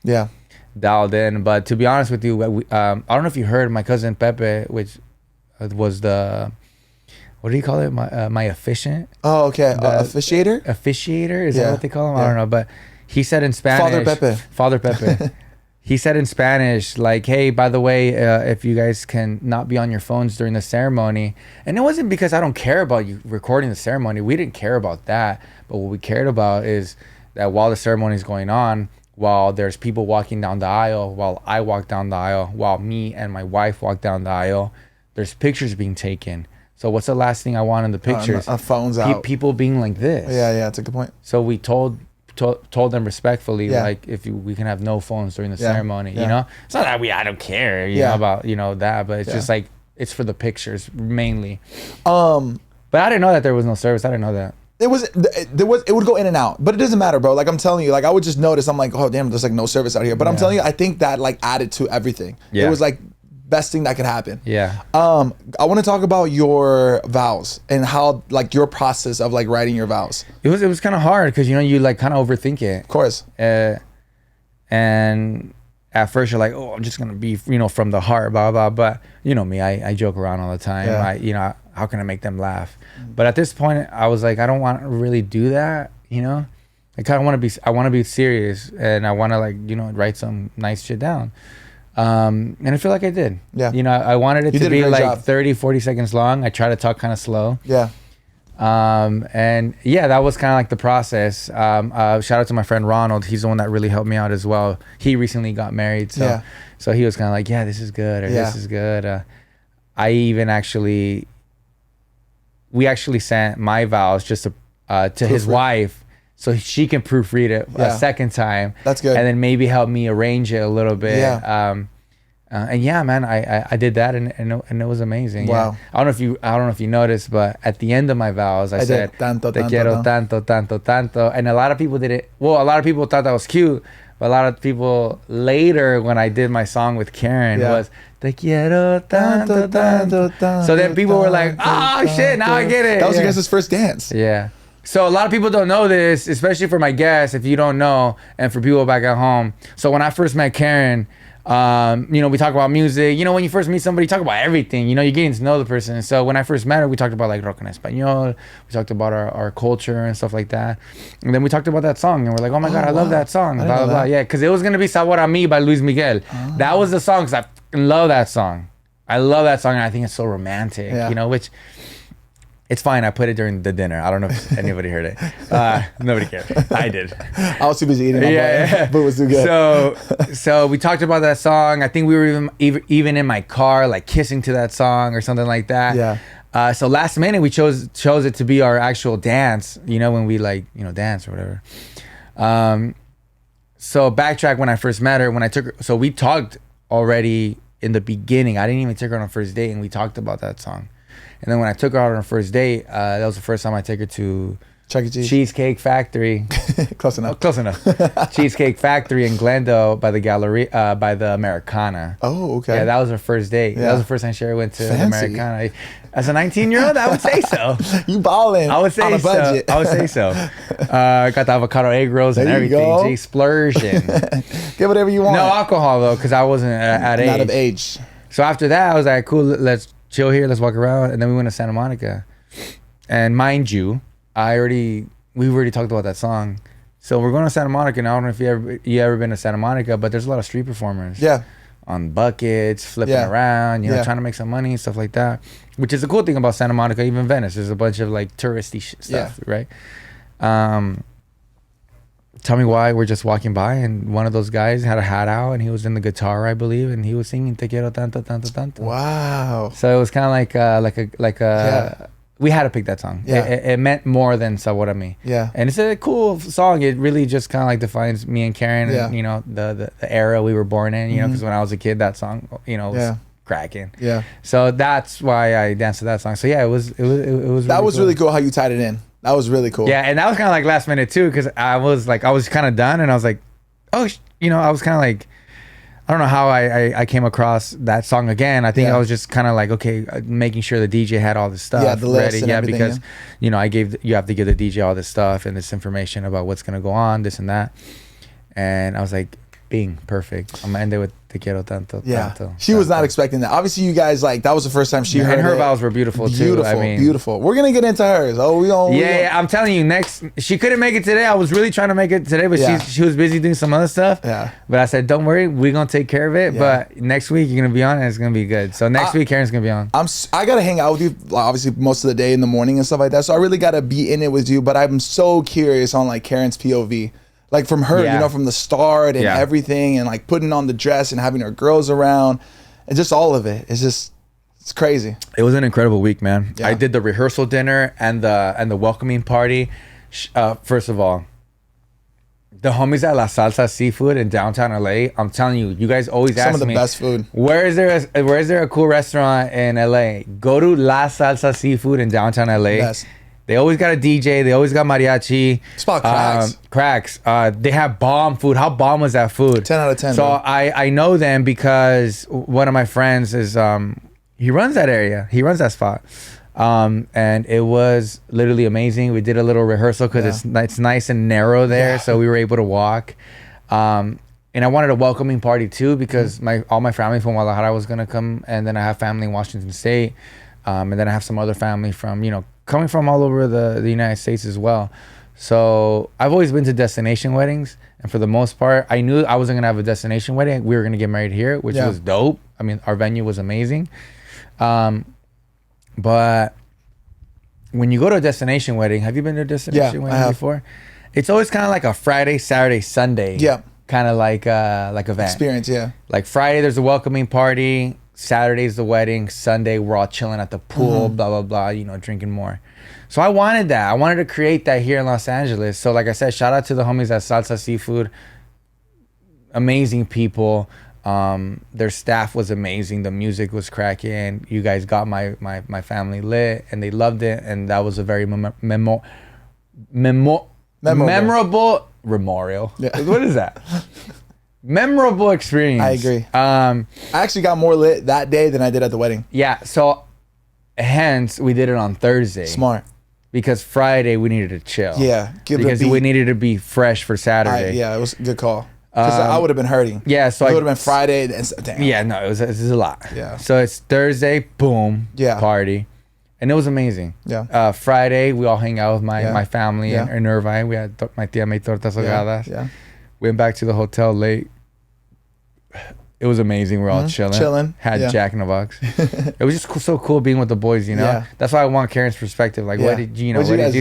Yeah. dialed in. But to be honest with you, I don't know if you heard my cousin Pepe, which was the what do you call it? My officiant. Oh, okay. Officiator? Officiator, is Yeah. that what they call him? Yeah. I don't know, but he said in Spanish, Father Pepe. He said in Spanish, like, hey, by the way, if you guys can not be on your phones during the ceremony. And it wasn't because I don't care about you recording the ceremony. We didn't care about that. But what we cared about is that while the ceremony is going on, while there's people walking down the aisle, while I walk down the aisle, while me and my wife walk down the aisle, there's pictures being taken. So what's the last thing I want in the pictures? Phones out. People being like this. Yeah, that's a good point. So we told them respectfully, Yeah. like, we can have no phones during the Yeah. ceremony. Yeah. You know, it's not that I don't care, you Yeah. know, about that, but it's Yeah. just like it's for the pictures mainly. Um, But I didn't know that there was no service. I didn't know that. it would go in and out, but it doesn't matter, bro. Like I'm telling you, like I would just notice, I'm like, oh damn, there's like no service out here. But I'm Yeah. telling you, I think that like added to everything. Yeah. It was like best thing that could happen. Yeah. I want to talk about your vows and how like your process of like writing your vows. It was kind of hard because, you know, you like kind of overthink it. Of course. And at first you're like, oh, I'm just going to be, you know, from the heart, blah, blah. But you know me, I joke around all the time. Yeah. How can I make them laugh? But at this point I was like, I don't want to really do that. You know, I want to be serious, and I want to like, you know, write some nice shit down. And I feel like I did. Yeah. You know, I wanted it You to did a be great like job. 30, 40 seconds long. I try to talk kind of slow. Yeah. And yeah, that was kind of like the process. Shout out to my friend Ronald. He's the one that really helped me out as well. He recently got married. So, Yeah. so he was kind of like, yeah, this is good. Or Yeah. this is good. I even we actually sent my vows just to his wife so she can proofread it Yeah. a second time. That's good. And then maybe help me arrange it a little bit. Yeah. And yeah, man, I did that and it was amazing. Wow. Yeah. I don't know if you noticed, but at the end of my vows, I said, did. Tanto, te tanto, quiero tanto. tanto, tanto, tanto. And a lot of people didn't, well, a lot of people thought that was cute, but a lot of people later when I did my song with Karen Yeah. was, te quiero tanto, tanto. So then people were like, oh shit, now I get it. That was Yeah. your guys' first dance. Yeah. So a lot of people don't know this, especially for my guests, if you don't know, and for people back at home. So when I first met Karen, you know, we talk about music. You know, when you first meet somebody, you talk about everything. You know, you're getting to know the person. So when I first met her, we talked about like rock en español. We talked about our culture and stuff like that. And then we talked about that song, and we're like, oh my God, I love that song. I Blah, didn't blah, know blah. that. Yeah, because it was going to be Sabor a Mí by Luis Miguel. That was the song, because I fucking love that song. I love that song, and I think it's so romantic, Yeah. you know, which... It's fine. I put it during the dinner. I don't know if anybody heard it. Nobody cared. I did. I was too busy eating my butt, but it was too good. So we talked about that song. I think we were even in my car, like kissing to that song or something like that. Yeah. So last minute we chose it to be our actual dance. You know, when we like, you know, dance or whatever. So backtrack when I first met her, when I took her. So we talked already in the beginning. I didn't even take her on a first date, and we talked about that song. And then when I took her out on a first date, that was the first time I took her to Chuck E. Cheese. Cheesecake Factory. Close enough. Close enough. Cheesecake Factory in Glendale by the gallery, by the Americana. Oh, okay. Yeah, that was her first date. Yeah. That was the first time she ever went to the Fancy. Americana. As a 19-year-old, I would say so. You ballin'. I would say on a so. budget. I would say so. Got the avocado egg rolls and There you everything. go. G explosion. Get whatever you want. No alcohol though, because I wasn't at age. Not of age. So after that, I was like, cool, let's chill here, let's walk around. And then we went to Santa Monica. And mind you, we've already talked about that song. So we're going to Santa Monica, and I don't know if you ever been to Santa Monica, but there's a lot of street performers. Yeah. On buckets, flipping Yeah. around, you know, Yeah. trying to make some money and stuff like that. Which is the cool thing about Santa Monica, even Venice. There's a bunch of like touristy stuff, right? Tell me why we're just walking by, and one of those guys had a hat out, and he was in the guitar, I believe, and he was singing "Te quiero tanto, tanto, tanto." Wow. So it was kind of like a. We had to pick that song. Yeah. It meant more than Sabor a Mí. Yeah. And it's a cool song. It really just kind of like defines me and Karen, Yeah. and, you know, the era we were born in, you know, because when I was a kid, that song, you know, was Yeah. cracking. Yeah. So that's why I danced to that song. So yeah, it was That was really cool how you tied it in. That was really cool. Yeah, and that was kind of like last minute too, because I was kind of done, and I was like, oh, you know, I was kind of like, I don't know how I came across that song again. I think Yeah. I was just kind of like, okay, making sure the DJ had all this stuff Yeah, the list ready. and Yeah, everything, because yeah. you know, you have to give the DJ all this stuff and this information about what's gonna go on, this and that. And I was like, bing, perfect. I'm gonna end it with Te quiero tanto, Yeah. tanto. She was not tanto. expecting that. Obviously, you guys, like, that was the first time she heard And her it. vows were beautiful too. Beautiful, I mean, beautiful. We're going to get into hers. Oh, we don't. Yeah, I'm telling you, she couldn't make it today. I was really trying to make it today, but Yeah. she was busy doing some other stuff. Yeah. But I said, don't worry, we're going to take care of it. Yeah. But next week, you're going to be on and it's going to be good. So next week, Karen's going to be on. I got to hang out with you, like, obviously, most of the day in the morning and stuff like that. So I really got to be in it with you. But I'm so curious on, like, Karen's POV. Like, from her, Yeah. you know, from the start and Yeah. everything, and, like, putting on the dress and having her girls around and just all of it. It's crazy. It was an incredible week, man. Yeah. I did the rehearsal dinner and the welcoming party. First of all, the homies at La Salsa Seafood in downtown LA. I'm telling you, you guys always ask me Some of the best food. Where is there a cool restaurant in LA? Go to La Salsa Seafood in downtown LA. Best. They always got a DJ. They always got mariachi. Spot cracks. Cracks. They have bomb food. How bomb was that food? 10 out of 10, So bro. I know them because one of my friends is he runs that area. He runs that spot. And it was literally amazing. We did a little rehearsal because it's nice and narrow there, Yeah. so we were able to walk. And I wanted a welcoming party too because all my family from Guadalajara was gonna come, and then I have family in Washington State, and then I have some other family from coming from all over the United States as well. So I've always been to destination weddings, and for the most part, I knew I wasn't gonna have a destination wedding. We were gonna get married here, which was dope. I mean, our venue was amazing. But when you go to a destination wedding, have you been to a destination wedding before? It's always kind of like a Friday, Saturday, Sunday. Yeah. Kind of like event. Experience, yeah. Like Friday, there's a welcoming party. Saturday's the wedding. Sunday, we're all chilling at the pool, blah, blah, blah, you know, drinking more. So I wanted that. I wanted to create that here in Los Angeles. So like I said, shout out to the homies at Salsa Seafood. Amazing people. Their staff was amazing. The music was cracking. You guys got my family lit, and they loved it. And that was a very memorable memorial. Yeah. What is that? Memorable experience. I agree. I actually got more lit that day than I did at the wedding. Yeah. So hence we did it on Thursday. Smart. Because Friday we needed to chill. Yeah. Because we needed to be fresh for Saturday. Yeah, it was a good call. Because I would have been hurting. Yeah, so it would have been Friday. And, damn. Yeah, no, it was a lot. Yeah. So it's Thursday, boom, party, and it was amazing. Yeah. Friday, we all hang out with my family in Irvine. We had my tia made tortas ahogadas. Yeah. Went back to the hotel late. It was amazing. We're all chilling. Had Jack in the Box. It was just so cool being with the boys, you know? Yeah. That's why I want Karen's perspective. Like, what did you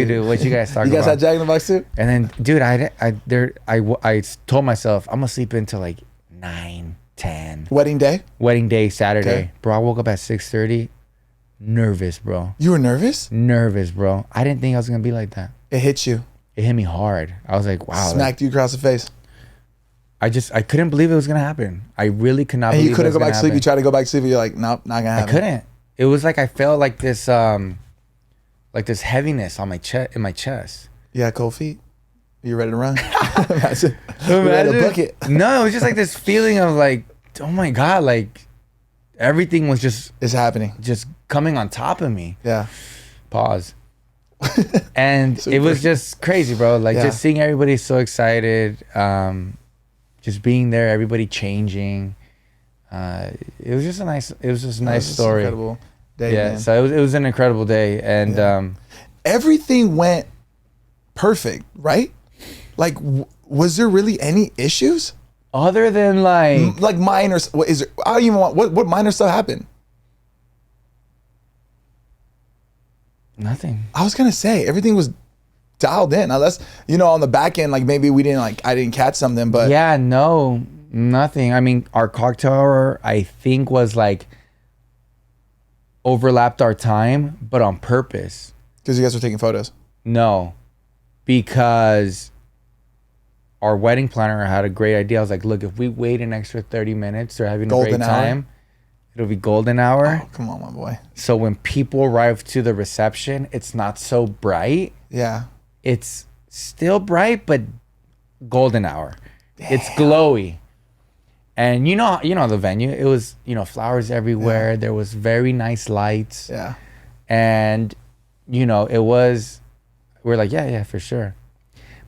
do? What you guys talk about? You guys had Jack in the Box too? And then, dude, I told myself, I'm going to sleep until like 9, 10. Wedding day? Wedding day, Saturday. Okay. Bro, I woke up at 6:30. Nervous, bro. You were nervous? Nervous, bro. I didn't think I was going to be like that. It hit you. It hit me hard. I was like, wow. Smacked you across the face. I couldn't believe it was gonna happen. I really could not. And believe you couldn't it was go back to sleep. happen. You tried to go back to sleep. And you're like, nope, not gonna happen. I couldn't. It was like I felt like this heaviness on my chest, in my chest. You had cold feet. You ready to run? Imagine. You ready to book it. No, it was just like this feeling of like, oh my god, like everything was just It's happening. just coming on top of me. Yeah. Pause. And it was just crazy, bro. Like just seeing everybody so excited. Just being there, everybody changing. It was just a nice story. Incredible day, man. So it was an incredible day, and everything went perfect, right? Like, was there really any issues? other than like minor. What is it? I don't even want. What minor stuff happened? nothing. I was gonna say everything was dialed in, unless on the back end, like maybe we didn't I didn't catch something, but Yeah, no, nothing. I mean, our cocktail hour, I think, was like overlapped our time, but on purpose. because you guys were taking photos. No, because our wedding planner had a great idea. I was like, look, if we wait an extra 30 minutes, they're having a Golden great hour? time. It'll be golden hour. Oh, come on, my boy. So when people arrive to the reception, it's not so bright. Yeah. It's still bright, but golden hour. It's glowy. And you know the venue. It was, flowers everywhere. Yeah. There was very nice lights. Yeah. And, it was, we're like, yeah, for sure.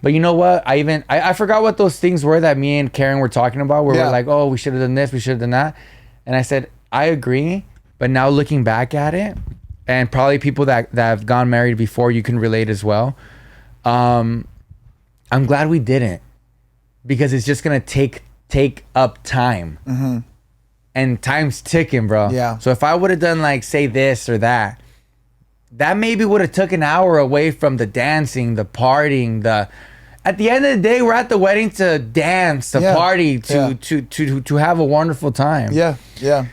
But you know what? I forgot what those things were that me and Karen were talking about, where we're like, oh, we should have done this, we should have done that. And I said, I agree. But now looking back at it, and probably people that have gone married before, you can relate as well. I'm glad we didn't, because it's just gonna take up time, and time's ticking, bro. Yeah. So if I would have done like say this or that maybe would have took an hour away from the dancing, the partying, At the end of the day, we're at the wedding to dance, to party, to have a wonderful time. Yeah. Yeah.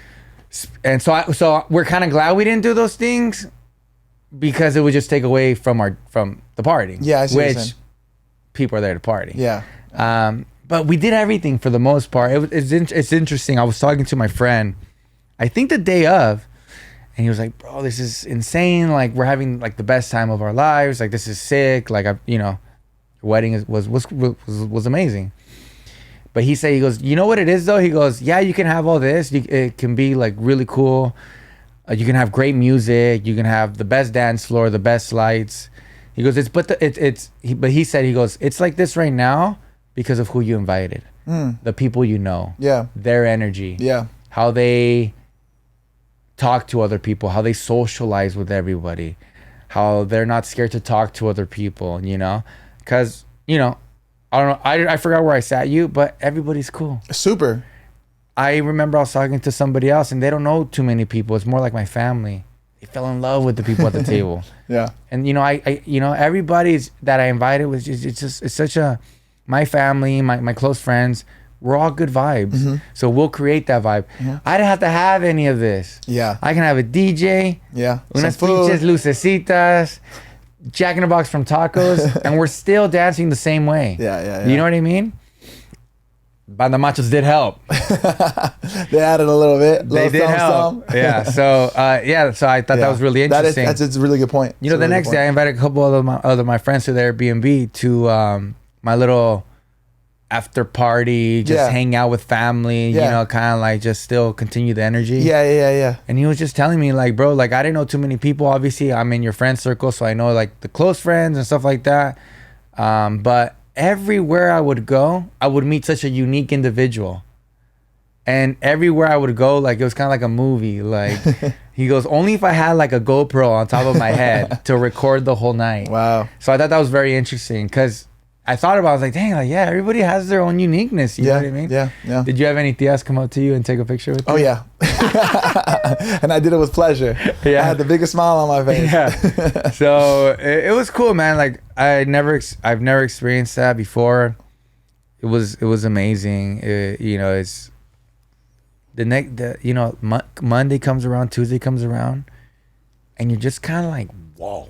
And so we're kind of glad we didn't do those things, because it would just take away from the party. Yeah, I see what you're which saying. people are there to party. Yeah. But we did everything for the most part. It's interesting. I was talking to my friend, I think the day of, and he was like, "Bro, this is insane. Like, we're having like the best time of our lives. Like, this is sick. Like, wedding was amazing." But he said, he goes, "You know what it is though?" He goes, "Yeah, you can have all this. It can be like really cool. You can have great music. You can have the best dance floor, the best lights." He goes, but he said, he goes, "It's like this right now because of who you invited, the people you know, their energy, how they talk to other people, how they socialize with everybody, how they're not scared to talk to other people, Cause you know, I don't know. I forgot where I sat you, but everybody's cool. Super. I remember I was talking to somebody else, and they don't know too many people. It's more like my family. They fell in love with the people at the table. Yeah. And you know, I you know, everybody's that I invited was just it's such a my family, my close friends. We're all good vibes. So we'll create that vibe. I didn't have to have any of this. Yeah. I can have a DJ. Yeah. Unas Some food. pinches lucecitas, Jack in the Box from tacos, and we're still dancing the same way. Yeah. You know what I mean? Banda Machos did help. They added a little bit. They did help. Yeah. So So I thought that was really interesting. That's a really good point. You know, the next day I invited a couple of my friends to the Airbnb to my little after party, just hang out with family. You know, kind of like just still continue the energy. Yeah. And he was just telling me like, bro, like I didn't know too many people. Obviously, I'm in your friend circle, so I know like the close friends and stuff like that. But everywhere I would go, I would meet such a unique individual. And everywhere I would go, like it was kind of like a movie. Like he goes, only if I had like a GoPro on top of my head to record the whole night. Wow. So I thought that was very interesting because I thought about it, I was like, dang, like, yeah, everybody has their own uniqueness. You know what I mean? Yeah. Did you have any tias come up to you and take a picture with you? Oh, yeah. And I did it with pleasure. Yeah. I had the biggest smile on my face. Yeah. So it was cool, man. Like I've never experienced that before. It was amazing. You know, it's Monday comes around, Tuesday comes around, and you're just kind of like, whoa.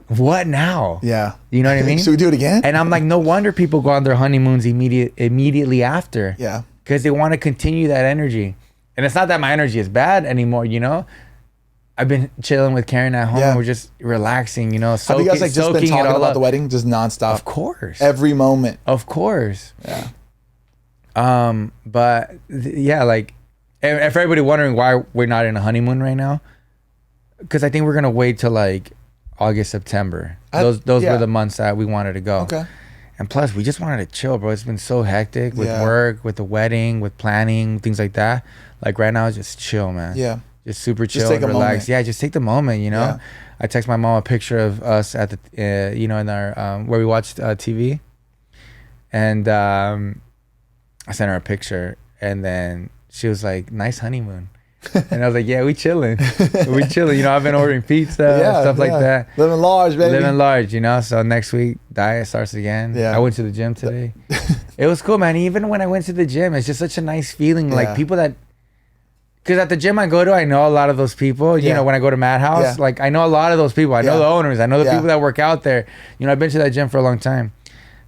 What now? Yeah. You know what I mean? Should we do it again? And I'm like, no wonder people go on their honeymoons immediately after. Yeah. Because they want to continue that energy. And it's not that my energy is bad anymore, you know? I've been chilling with Karen at home. Yeah. We're just relaxing, you know, Have you guys like just been talking about the wedding just nonstop? Of course. Every moment. Of course. Yeah. But like, if everybody wondering why we're not in a honeymoon right now, because I think we're going to wait till like August, September. Those were the months that we wanted to go. Okay. And plus, we just wanted to chill, bro. It's been so hectic with work, with the wedding, with planning, things like that. Like right now, just chill, man. Yeah. Just super chill, Just take a relax. moment. Yeah, just take the moment, you know? Yeah. I text my mom a picture of us at the, in our, where we watched TV. And I sent her a picture. And then she was like, nice honeymoon. And I was like, yeah, we chilling. We chilling. You know, I've been ordering pizza, stuff like that. Living large, baby. Living large, you know? So next week, diet starts again. Yeah. I went to the gym today. It was cool, man. Even when I went to the gym, it's just such a nice feeling. Yeah. Like people that, because at the gym I go to, I know a lot of those people. You know, when I go to Madhouse, like I know a lot of those people. I know the owners. I know the people that work out there. You know, I've been to that gym for a long time.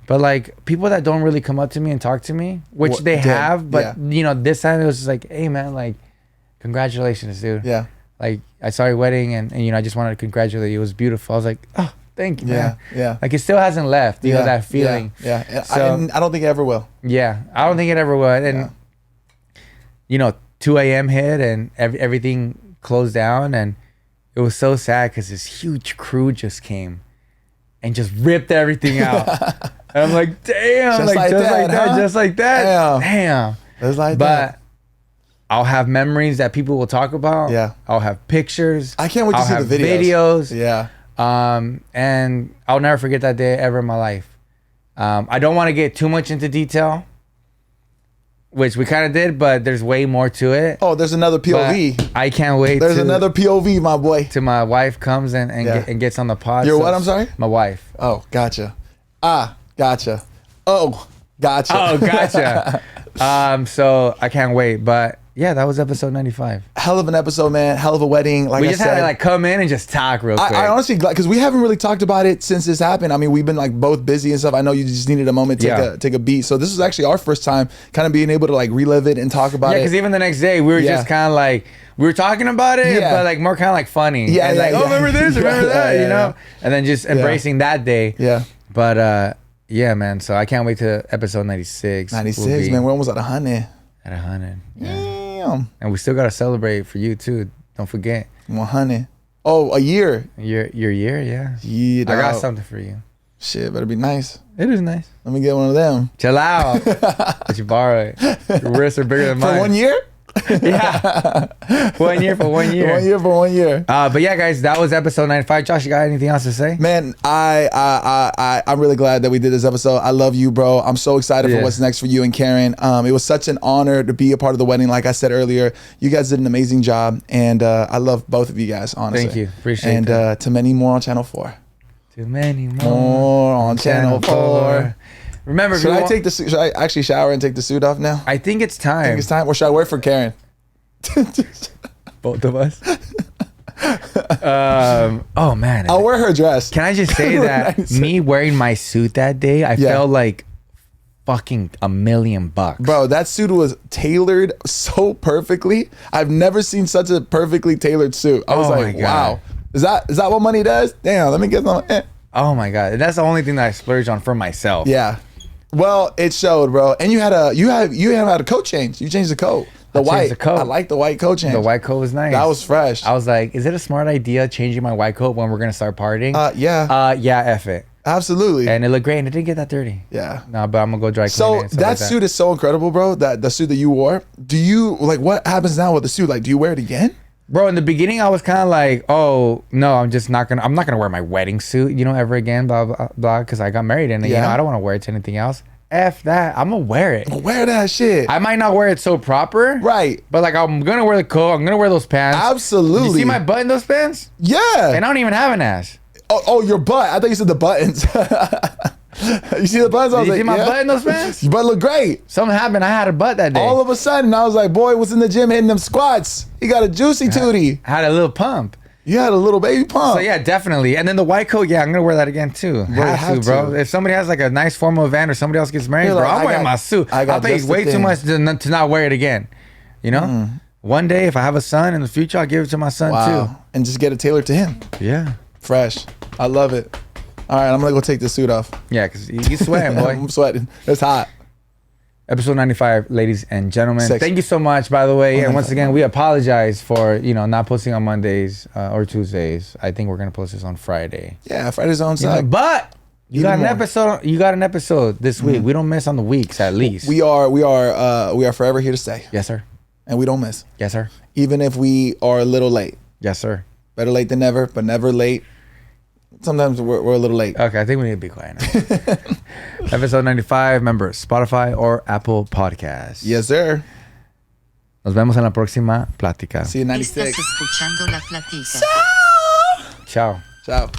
But like people that don't really come up to me and talk to me, which they have, but you know, this time it was just like, hey man, like, congratulations, dude. Yeah. Like I saw your wedding and you know, I just wanted to congratulate you. It was beautiful. I was like, oh, thank you, man. Yeah. Like it still hasn't left, you know, that feeling. Yeah. So, I don't think it ever will. yeah. I don't think it ever would. And you know, 2 a.m. hit and everything closed down and it was so sad because this huge crew just came and just ripped everything out. And I'm like, damn, Just like that, huh? just like that. Damn. It's like But that. I'll have memories that people will talk about. Yeah. I'll have pictures. I can't wait to I'll see have the videos. videos. Yeah. And I'll never forget that day ever in my life. I don't want to get too much into detail, which we kind of did, but there's way more to it. Oh, there's another POV. But I can't wait. There's another POV, my boy. till my wife comes and gets on the pod. Your what? I'm sorry? My wife. Oh, gotcha. Gotcha. Oh, gotcha. Oh, gotcha. So I can't wait. But yeah, that was episode 95. Hell of an episode, man. Hell of a wedding. Like We I just said, had to like come in and just talk real quick. I honestly, because we haven't really talked about it since this happened. I mean, we've been like both busy and stuff. I know you just needed a moment to take a beat. So this was actually our first time kind of being able to like relive it and talk about it. Yeah, because even the next day we were just kind of like, we were talking about it, but like more kind of like funny. Yeah, and like, oh, remember this, remember that, you know? And then just embracing that day. Yeah. But yeah, man. So I can't wait to episode 96. 96, man. We're almost at 100. At 100. Yeah. Damn. And we still got to celebrate for you too. Don't forget. 100. Oh, a year. Your year, yeah. Yeah, I got dog. something for you. Shit, better be nice. It is nice. Let me get one of them. Chill out. Let you borrow it. Your wrists are bigger than mine. For 1 year? Yeah. 1 year for 1 year. 1 year for 1 year. But yeah, guys, that was episode 95. Josh, you got anything else to say? Man, I'm really glad that we did this episode. I love you, bro. I'm so excited for what's next for you and Karen. It was such an honor to be a part of the wedding. Like I said earlier, you guys did an amazing job, and I love both of you guys, honestly. Thank you. Appreciate it. And to many more on Channel 4. Too many more on Channel 4. Remember, should I actually shower and take the suit off now? I think it's time. I think it's time. Or should I wait for Karen? Both of us. Oh man, I'll wear her dress. Can I just say that me wearing my suit that day, I felt like fucking $1 million. Bro, that suit was tailored so perfectly. I've never seen such a perfectly tailored suit. I was like, wow. Is that what money does? Damn, let me get some. Oh my god, that's the only thing that I splurged on for myself. Yeah. Well, it showed, bro. And you had a coat change. You changed the coat. The white coat. I like the white coat change. The white coat was nice. That was fresh. I was like, is it a smart idea changing my white coat when we're gonna start partying? Yeah. Yeah, F it. Absolutely. And it looked great and it didn't get that dirty. Yeah. No, but I'm gonna go dry clean so it. So that suit is so incredible, bro. The suit that you wore. Do you what happens now with the suit? Like, do you wear it again? Bro, in the beginning, I was kind of like, oh, no, I'm not going to wear my wedding suit, ever again, blah, blah, blah, because I got married and, I don't want to wear it to anything else. F that. I'm going to wear it. Wear that shit. I might not wear it so proper. Right. But, I'm going to wear the coat. I'm going to wear those pants. Absolutely. You see my butt in those pants? Yeah. And I don't even have an ass. Oh, your butt. I thought you said the buttons. You see the buttons? I was Did you see my butt in those pants? Your butt looked great. Something happened. I had a butt that day. All of a sudden, I was like, boy, what's in the gym hitting them squats? He got a juicy tootie. I had a little pump. You had a little baby pump. So yeah, definitely. And then the white coat, I'm gonna wear that again too. Have to, bro. If somebody has a nice formal event or somebody else gets married, bro, I'm wearing my suit. I'll pay way too much to not wear it again. One day, if I have a son in the future, I'll give it to my son too. And just get it tailored to him. Yeah. Fresh. I love it. All right, I'm gonna go take the suit off. Yeah, because you're sweating, boy. I'm sweating. It's hot. Episode 95, ladies and gentlemen. Sexy. Thank you so much, by the way. And once again, we apologize for, not posting on Mondays or Tuesdays. I think we're going to post this on Friday. Yeah, Friday's on side. But you got an episode. You got an episode this week. We don't miss on the weeks, at least. We are forever here to stay. Yes, sir. And we don't miss. Yes, sir. Even if we are a little late. Yes, sir. Better late than never, but never late. Sometimes we're a little late. Okay, I think we need to be quiet now. Episode 95, remember, Spotify or Apple Podcasts. Yes, sir. Nos vemos en la próxima plática. See you in 96. Estás escuchando La Plática. Ciao. Ciao.